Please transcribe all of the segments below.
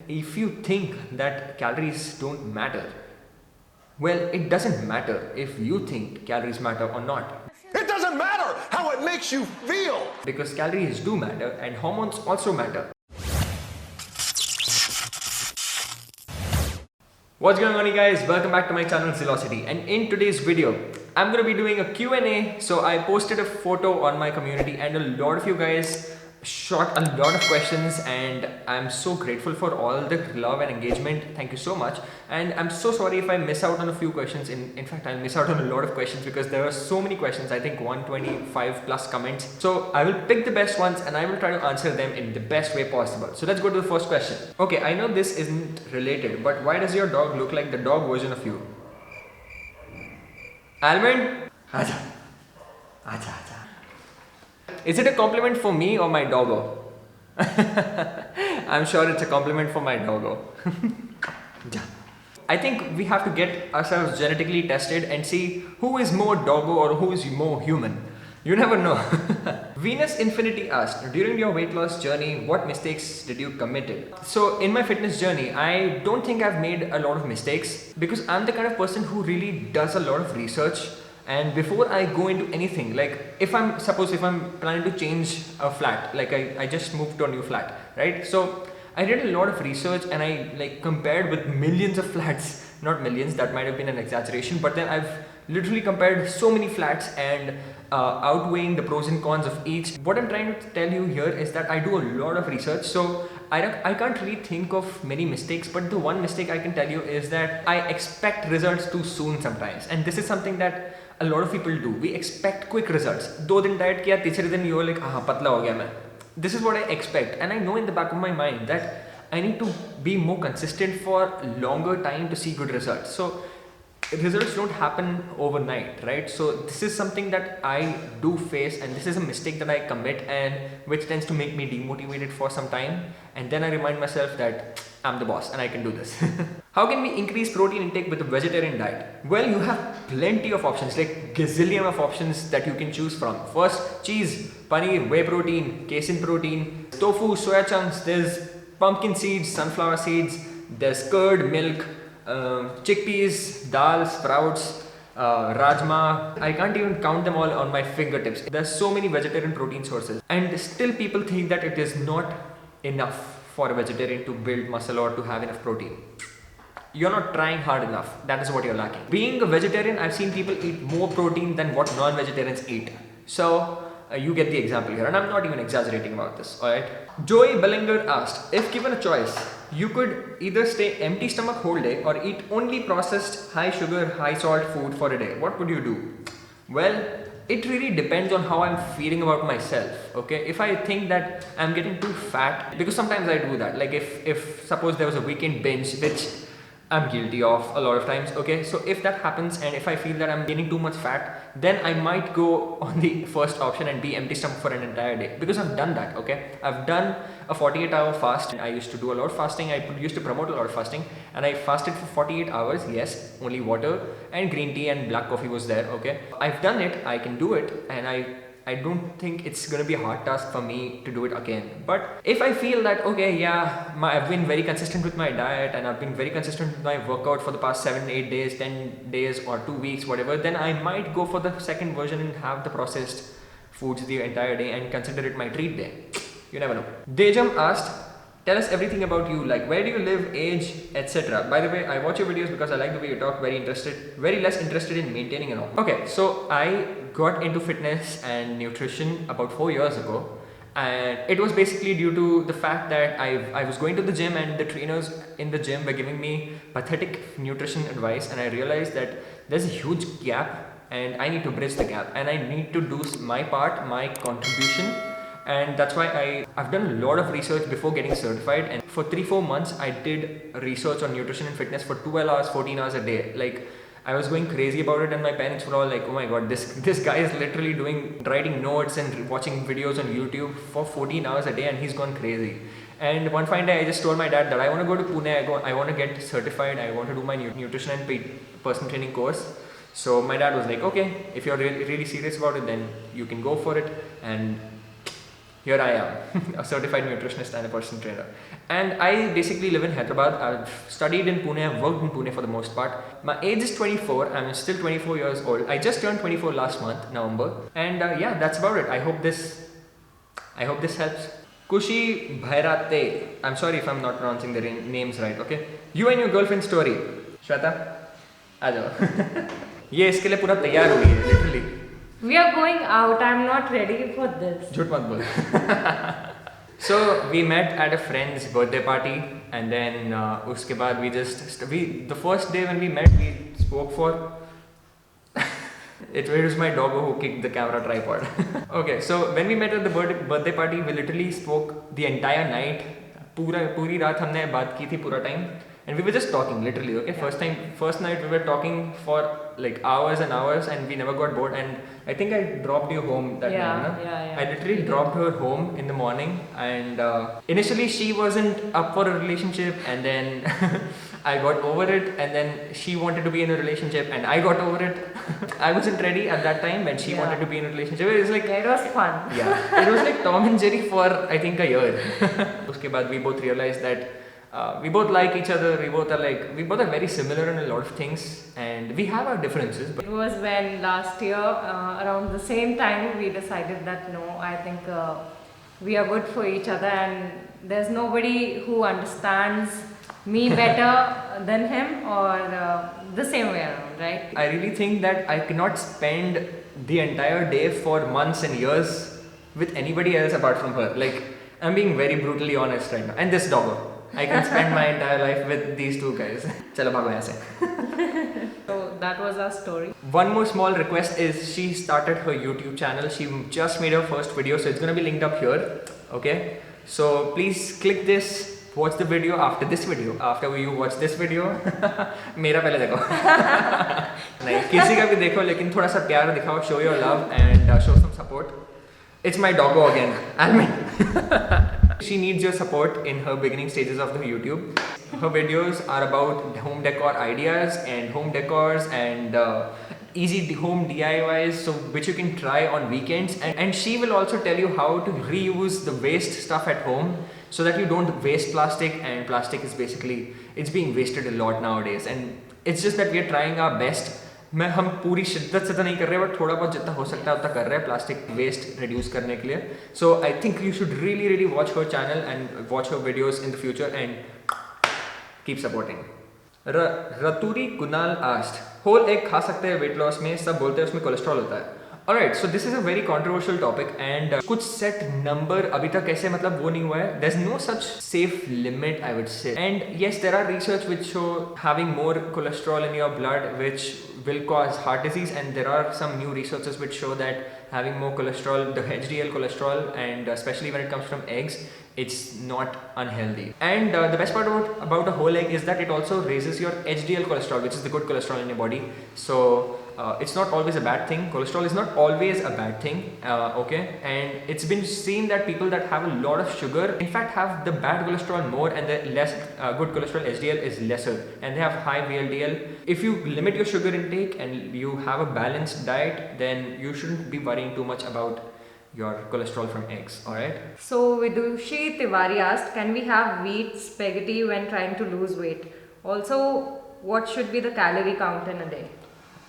If you think that calories don't matter, well, it doesn't matter if you think calories matter or not. It doesn't matter how it makes you feel. Because calories do matter and hormones also matter. What's going on, you guys? Welcome back to my channel Zealocity, and in today's video I'm going to be doing a Q&A. So I posted a photo on my community and a lot of you guys shot a lot of questions, and I'm so grateful for all the love and engagement. Thank you so much, and I'm so sorry if I miss out on a few questions. In fact, I'll miss out on a lot of questions because there are so many questions. I think 125 plus comments. So I will pick the best ones and I will try to answer them in the best way possible. So let's go to the first question. Okay, I know this isn't related, but why does your dog look like the dog version of you? Almond? Acha. Acha, acha. Is it a compliment for me or my doggo? I'm sure it's a compliment for my doggo. I think we have to get ourselves genetically tested and see who is more doggo or who is more human. You never know. Venus Infinity asked, during your weight loss journey, what mistakes did you commit? So in my fitness journey, I don't think I've made a lot of mistakes because I'm the kind of person who really does a lot of research. And before I go into anything, like if I'm planning to change a flat, like I just moved to a new flat, right? So I did a lot of research and I compared with millions of flats, not millions, that might have been an exaggeration, but then I've literally compared so many flats and outweighing the pros and cons of each. What I'm trying to tell you here is that I do a lot of research, so I can't really think of many mistakes, but the one mistake I can tell you is that I expect results too soon sometimes, and this is something that a lot of people do. We expect quick results. 2 दिन diet किया, तीसरे दिन you're like, हाँ पतला हो गया मैं. This is what I expect, and I know in the back of my mind that I need to be more consistent for longer time to see good results. So results don't happen overnight, right? So this is something that I do face, and this is a mistake that I commit, and which tends to make me demotivated for some time, and then I remind myself that I'm the boss and I can do this. How can we increase protein intake with a vegetarian diet? Well, you have plenty of options, like gazillion of options that you can choose from. First, cheese, paneer, whey protein, casein protein, tofu, soya chunks, there's pumpkin seeds, sunflower seeds, there's curd, milk, chickpeas, dal, sprouts, rajma. I can't even count them all on my fingertips. There's so many vegetarian protein sources, and still people think that it is not enough for a vegetarian to build muscle or to have enough protein. You're not trying hard enough. That is what you're lacking. Being a vegetarian, I've seen people eat more protein than what non-vegetarians eat. So you get the example here, and I'm not even exaggerating about this. Alright. Joey Bellinger asked, if given a choice, you could either stay empty stomach whole day or eat only processed, high sugar, high salt food for a day. What would you do? Well, it really depends on how I'm feeling about myself. Okay, if I think that I'm getting too fat, because sometimes I do that, like if suppose there was a weekend binge, which I'm guilty of a lot of times. Okay, so if that happens and if I feel that I'm gaining too much fat, then I might go on the first option and be empty stomach for an entire day, because I've done that. Okay, I've done a 48-hour fast. I used to do a lot of fasting. I used to promote a lot of fasting, and I fasted for 48 hours. Yes, only water and green tea and black coffee was there. Okay, I've done it. I can do it, and I don't think it's gonna be a hard task for me to do it again. But if I feel that, okay, yeah, I've been very consistent with my diet and I've been very consistent with my workout for the past 7, 8 days, 10 days or 2 weeks, whatever, then I might go for the second version and have the processed foods the entire day and consider it my treat day. You never know. Dejam asked, tell us everything about you, like where do you live, age, etc. By the way, I watch your videos because I like the way you talk, very less interested in maintaining and all. Okay, so I got into fitness and nutrition about 4 years ago, and it was basically due to the fact that I was going to the gym and the trainers in the gym were giving me pathetic nutrition advice, and I realized that there's a huge gap and I need to bridge the gap and I need to do my part, my contribution. And that's why I've done a lot of research before getting certified, and for 3-4 months I did research on nutrition and fitness for 12 hours, 14 hours a day. Like I was going crazy about it, and my parents were all like, oh my god, this guy is literally writing notes and watching videos on YouTube for 14 hours a day, and he's gone crazy. And one fine day I just told my dad that I want to go to Pune, I want to get certified, I want to do my nutrition and personal training course. So my dad was like, okay, if you're really serious about it, then you can go for it. And here I am, a certified nutritionist and a personal trainer. And I basically live in Hyderabad. I've studied in Pune, I've worked in Pune for the most part. My age is 24, I'm still 24 years old. I just turned 24 last month, November. And yeah, that's about it. I hope this helps. Kushi Bhairate. I'm sorry if I'm not pronouncing the names right, okay? You and your girlfriend story. Shweta, आ जाओ. ये इसके लिए पूरा तैयार हुई है, literally. We are going out. I'm not ready for this. झूठ मत बोल. So we met at a friend's birthday party, and then उसके बाद the first day when we met we spoke for. It was my doggo who kicked the camera tripod. Okay, so when we met at the birthday party, we literally spoke the entire night. पूरी रात हमने बात की थी पूरा time. And we were just talking, literally, okay? Yeah. First night we were talking for like hours and hours, and we never got bored. And I think I dropped you home that night, no? Yeah. I literally dropped her home in the morning, and initially she wasn't up for a relationship, and then I got over it, and then she wanted to be in a relationship, and I got over it. I wasn't ready at that time, and she wanted to be in a relationship. It was like, Yeah, it was fun. yeah, it was like Tom and Jerry for I think a year. Uske baad we both realized that we both like each other. We both are very similar in a lot of things, and we have our differences. But It was when last year, around the same time, we decided that no, I think we are good for each other, and there's nobody who understands me better than him, or the same way around, right? I really think that I cannot spend the entire day for months and years with anybody else apart from her. Like, I'm being very brutally honest right now. And this doggo. I can spend my entire life with these two guys. Chalo bhago yahan se. So that was our story. One more small request is she started her YouTube channel. She just made her first video, so it's gonna be linked up here. Okay? So please click this, watch the video after this video. After you watch this video, मेरा पहले देखो. नहीं, किसी का भी देखो, लेकिन थोड़ा सा प्यार दिखाओ, show your love and show some support. It's my doggo again. Admin. She needs your support in her beginning stages of the YouTube. Her videos are about home decor ideas and home decors and easy home DIYs, so which you can try on weekends. And she will also tell you how to reuse the waste stuff at home so that you don't waste plastic. And plastic is basically, it's being wasted a lot nowadays. And it's just that we are trying our best. हम पूरी शिद्दत से तो नहीं कर रहे, but थोड़ा बहुत जितना हो सकता है उतना कर रहे हैं प्लास्टिक वेस्ट रिड्यूस करने के लिए. So I think you should really watch her channel and watch her videos in the future and keep supporting. रतूरी कुनाल आस्ट, होल एग खा सकते हैं वेट लॉस में? सब बोलते हैं उसमें कोलेस्ट्रॉल होता है. Alright, so this is a very controversial topic, and कुछ set number अभी तक ऐसे मतलब वो नहीं हुआ है. There's no such safe limit, I would say. And yes, there are research which show having more cholesterol in your blood which will cause heart disease, and there are some new researches which show that having more cholesterol, the HDL cholesterol, and especially when it comes from eggs, it's not unhealthy. And the best part about a whole egg is that it also raises your HDL cholesterol, which is the good cholesterol in your body. So it's not always a bad thing. Cholesterol is not always a bad thing, okay? And it's been seen that people that have a lot of sugar, in fact, have the bad cholesterol more, and the less good cholesterol HDL is lesser, and they have high VLDL. If you limit your sugar intake and you have a balanced diet, then you shouldn't be worrying too much about your cholesterol from eggs. Alright? So Vidushi Tiwari asked, can we have wheat spaghetti when trying to lose weight? Also, what should be the calorie count in a day?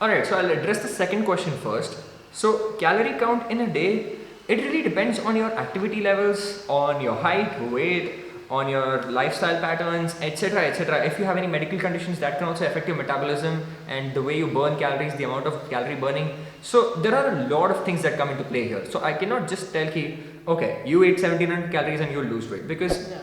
Alright, so I'll address the second question first. So calorie count in a day, it really depends on your activity levels, on your height, weight, on your lifestyle patterns, etc, etc. If you have any medical conditions, that can also affect your metabolism and the way you burn calories, the amount of calorie burning. So there are a lot of things that come into play here. So I cannot just tell ki, okay, you eat 1700 calories and you'll lose weight, because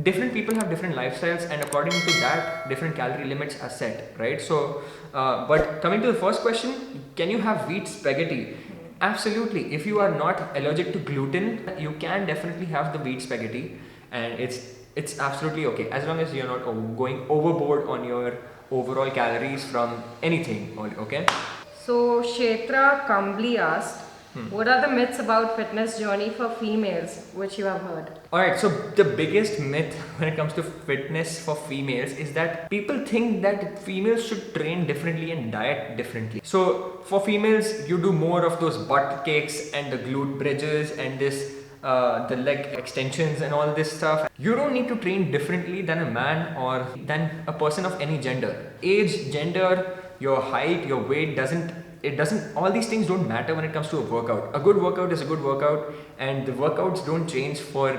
different people have different lifestyles, and according to that, different calorie limits are set, right? So, but coming to the first question, can you have wheat spaghetti? Absolutely. If you are not allergic to gluten, you can definitely have the wheat spaghetti, and it's absolutely okay, as long as you're not going overboard on your overall calories from anything, okay? So Kshetra Kambli asked, what are the myths about fitness journey for females which you have heard? Alright, so the biggest myth when it comes to fitness for females is that people think that females should train differently and diet differently. So for females, you do more of those butt cakes and the glute bridges and this the leg extensions and all this stuff. You don't need to train differently than a man or than a person of any gender. Age, gender, your height, your weight all these things don't matter when it comes to a workout. A good workout is a good workout, and the workouts don't change for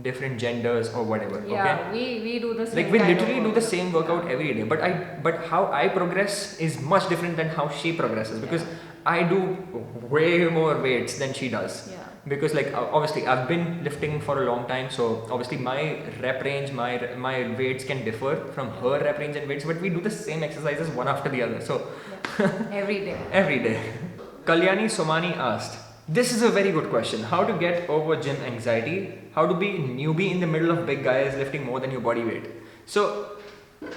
different genders or whatever. Yeah, okay? we do the same. Like we kind of literally do the workout. same workout every day, but how I progress is much different than how she progresses, because I do way more weights than she does. Yeah. Because like obviously I've been lifting for a long time, so obviously my rep range, my weights can differ from her rep range and weights, but we do the same exercises one after the other. So Every day. every day. Kalyani Somani asked, this is a very good question. How to get over gym anxiety? How to be newbie in the middle of big guys lifting more than your body weight? So,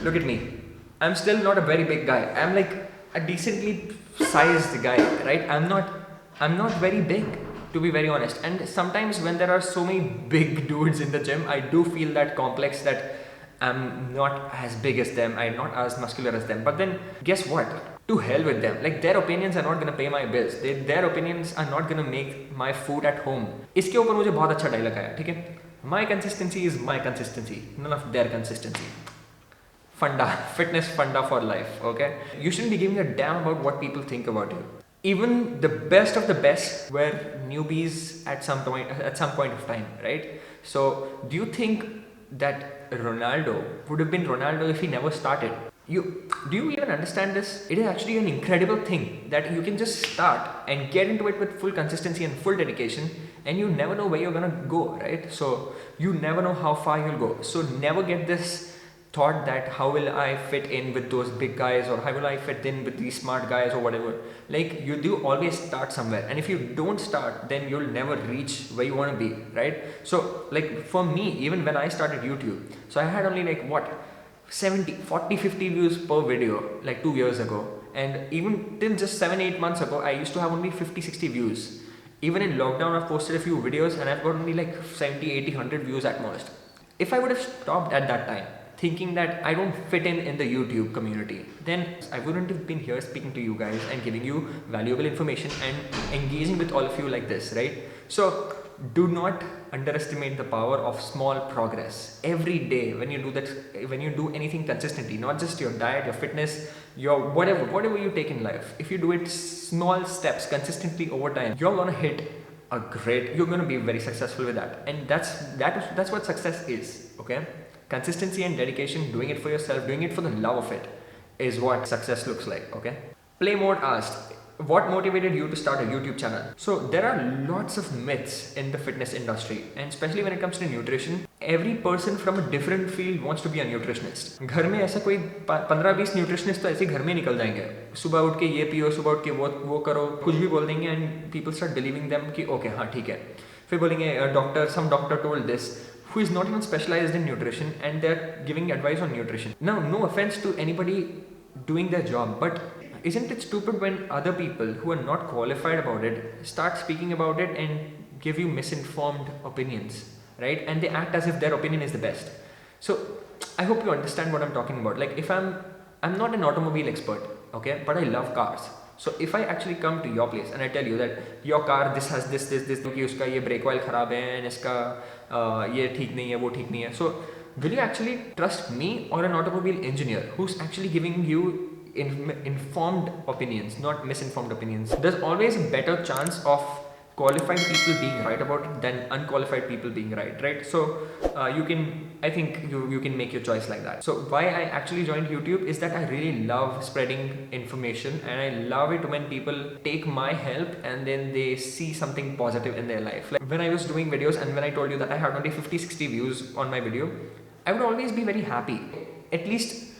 look at me. I'm still not a very big guy. I'm like a decently sized guy, right? I'm not very big, to be very honest. And sometimes when there are so many big dudes in the gym, I do feel that complex that I'm not as big as them, I'm not as muscular as them. But then, guess what? To hell with them. Like, their opinions are not gonna pay my bills. Their opinions are not gonna make my food at home. इसके ऊपर मुझे बहुत अच्छा dialogue आया, ठीक है? My consistency is my consistency, none of their consistency. Funda, fitness funda for life, okay? You shouldn't be giving a damn about what people think about you. Even the best of the best were newbies at some point of time, right? So, do you think that Ronaldo would have been Ronaldo if he never started? Do you even understand this? It is actually an incredible thing that you can just start and get into it with full consistency and full dedication, and you never know where you're gonna go, right? So you never know how far you'll go. So never get this thought that how will I fit in with those big guys, or how will I fit in with these smart guys or whatever. Like, you do always start somewhere, and if you don't start, then you'll never reach where you want to be, right? So like for me, even when I started YouTube, so I had only like 40, 50 views per video like 2 years ago, and even till just 7-8 months ago I used to have only 50, 60 views. Even in lockdown I've posted a few videos and I've got only like 70, 80, 100 views at most. If I would have stopped at that time thinking that I don't fit in the YouTube community, then I wouldn't have been here speaking to you guys and giving you valuable information and engaging with all of you like this, right? So do not underestimate the power of small progress. Every day when you do that, when you do anything consistently, not just your diet, your fitness, your whatever you take in life, if you do it small steps consistently over time, you're gonna you're gonna be very successful with that. And that's what success is, okay? Consistency and dedication, doing it for yourself, doing it for the love of it, is what success looks like, okay? Play Mode asked, what motivated you to start a YouTube channel? So there are lots of myths in the fitness industry, and especially when it comes to nutrition. Every person from a different field wants to be a nutritionist. घर में ऐसा कोई 15-20 nutritionist तो ऐसे घर में निकल जाएंगे. सुबह उठ के ये पियो, सुबह उठ के वो करो, कुछ भी बोल देंगे, and people start believing them कि okay हाँ ठीक है. फिर बोलेंगे some doctor told this, who is not even specialized in nutrition, and they're giving advice on nutrition. Now, no offense to anybody doing their job, but isn't it stupid when other people who are not qualified about it start speaking about it and give you misinformed opinions, right? And they act as if their opinion is the best. So I hope you understand what I'm talking about. Like, if I'm not an automobile expert, okay, but I love cars. So if I actually come to your place and I tell you that your car this has this कि उसका ये brake oil खराब है and इसका ये ठीक नहीं है, वो ठीक नहीं है, so will you actually trust me or an automobile engineer who's actually giving you informed opinions, not misinformed opinions? There's always a better chance of qualified people being right about it than unqualified people being right? So I think you can make your choice like that. So why I actually joined YouTube is that I really love spreading information, and I love it when people take my help and then they see something positive in their life. Like when I was doing videos and when I told you that I had only 50-60 views on my video, I would always be very happy. At least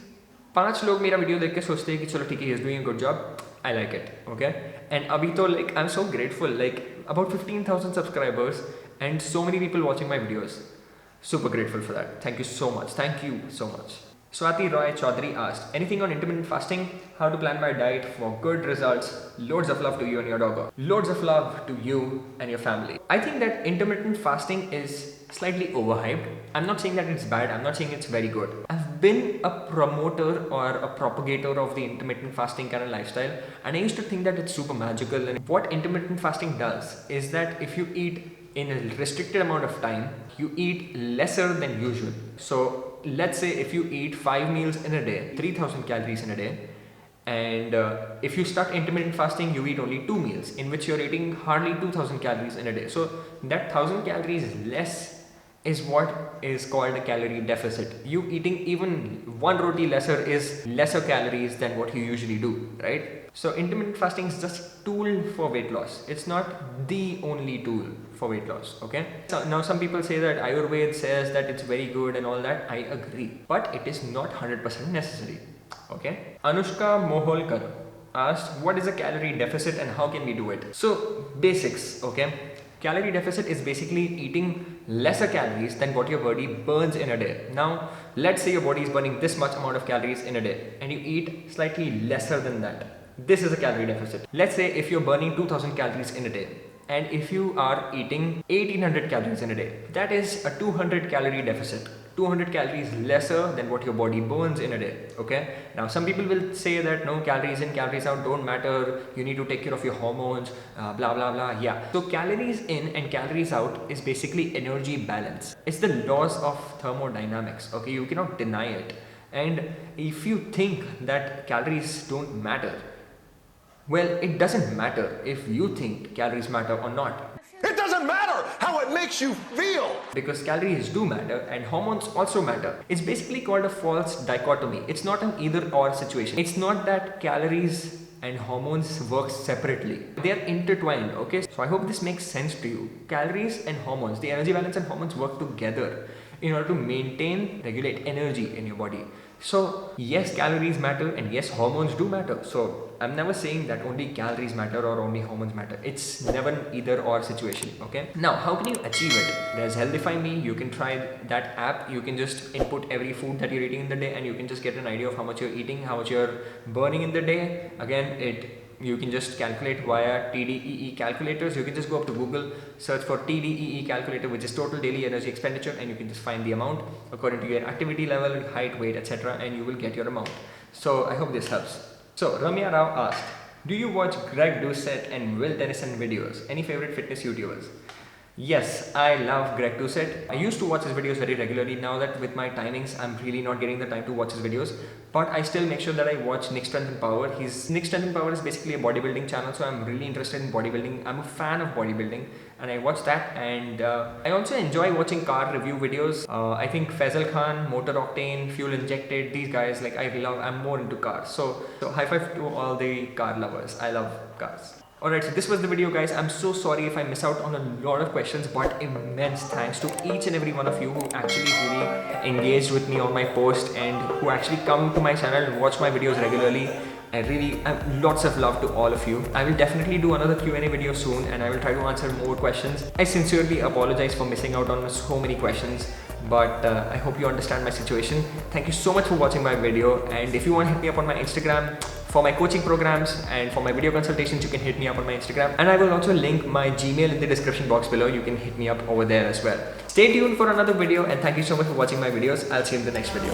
5 लोग मेरा video देख के सोचते हैं कि चलो ठीक है, he is doing a good job, I like it, okay? And अभी तो like I'm so grateful, like about 15,000 subscribers and so many people watching my videos. Super grateful for that. Thank you so much. Thank you so much. Swati Roy Chaudhary asked, anything on intermittent fasting? How to plan my diet for good results? Loads of love to you and your doggo. Loads of love to you and your family. I think that intermittent fasting is slightly overhyped. I'm not saying that it's bad. I'm not saying it's very good. I've been a promoter or a propagator of the intermittent fasting kind of lifestyle, and I used to think that it's super magical. And what intermittent fasting does is that if you eat in a restricted amount of time, you eat lesser than usual. So let's say if you eat 5 meals in a day, 3000 calories in a day, and if you start intermittent fasting, you eat only 2 meals in which you're eating hardly 2000 calories in a day. So that 1000 calories less is what is called a calorie deficit. You eating even 1 roti lesser is lesser calories than what you usually do, right? So intermittent fasting is just a tool for weight loss. It's not the only tool for weight loss, okay? So now some people say that Ayurveda says that it's very good and all that. I agree, but it is not 100% necessary, okay? Anushka Moholkar asked, what is a calorie deficit and how can we do it? So basics, okay? Calorie deficit is basically eating lesser calories than what your body burns in a day. Now, let's say your body is burning this much amount of calories in a day and you eat slightly lesser than that. This is a calorie deficit. Let's say if you're burning 2000 calories in a day and if you are eating 1800 calories in a day, that is a 200 calorie deficit. 200 calories lesser than what your body burns in a day, okay? Now some people will say that no, calories in, calories out don't matter, you need to take care of your hormones, blah blah blah, yeah. So calories in and calories out is basically energy balance. It's the laws of thermodynamics, okay? You cannot deny it. And if you think that calories don't matter, well, it doesn't matter if you think calories matter or not. It doesn't matter how it makes you feel. Because calories do matter and hormones also matter. It's basically called a false dichotomy. It's not an either or situation. It's not that calories and hormones work separately. They are intertwined, okay? So I hope this makes sense to you. Calories and hormones, the energy balance and hormones work together in order to maintain, regulate energy in your body. So yes, calories matter and yes, hormones do matter. So I'm never saying that only calories matter or only hormones matter. It's never an either or situation, okay? Now, how can you achieve it? There's Healthify Me. You can try that app. You can just input every food that you're eating in the day and you can just get an idea of how much you're eating, how much you're burning in the day. Again, you can just calculate via TDEE calculators. You can just go up to Google, search for TDEE calculator, which is total daily energy expenditure, and you can just find the amount according to your activity level, height, weight, etc., and you will get your amount. So I hope this helps. So Ramya Rao asked, do you watch Greg Doucette and Will Tennyson videos? Any favorite fitness YouTubers? Yes, I love Greg Doucette. I used to watch his videos very regularly. Now that with my timings, I'm really not getting the time to watch his videos. But I still make sure that I watch Nick Strength and Power. Nick Strength and Power is basically a bodybuilding channel, so I'm really interested in bodybuilding. I'm a fan of bodybuilding and I watch that. And I also enjoy watching car review videos. I think Faisal Khan, Motor Octane, Fuel Injected, these guys, like I'm more into cars. So high five to all the car lovers. I love cars. Alright, so this was the video, guys. I'm so sorry if I miss out on a lot of questions, but immense thanks to each and every one of you who actually really engaged with me on my post and who actually come to my channel and watch my videos regularly. I really have lots of love to all of you. I will definitely do another Q&A video soon and I will try to answer more questions. I sincerely apologize for missing out on so many questions, but I hope you understand my situation. Thank you so much for watching my video, and if you want to hit me up on my Instagram for my coaching programs and for my video consultations, you can hit me up on my Instagram, and I will also link my Gmail in the description box below. You can hit me up over there as well. Stay tuned for another video and thank you so much for watching my videos. I'll see you in the next video.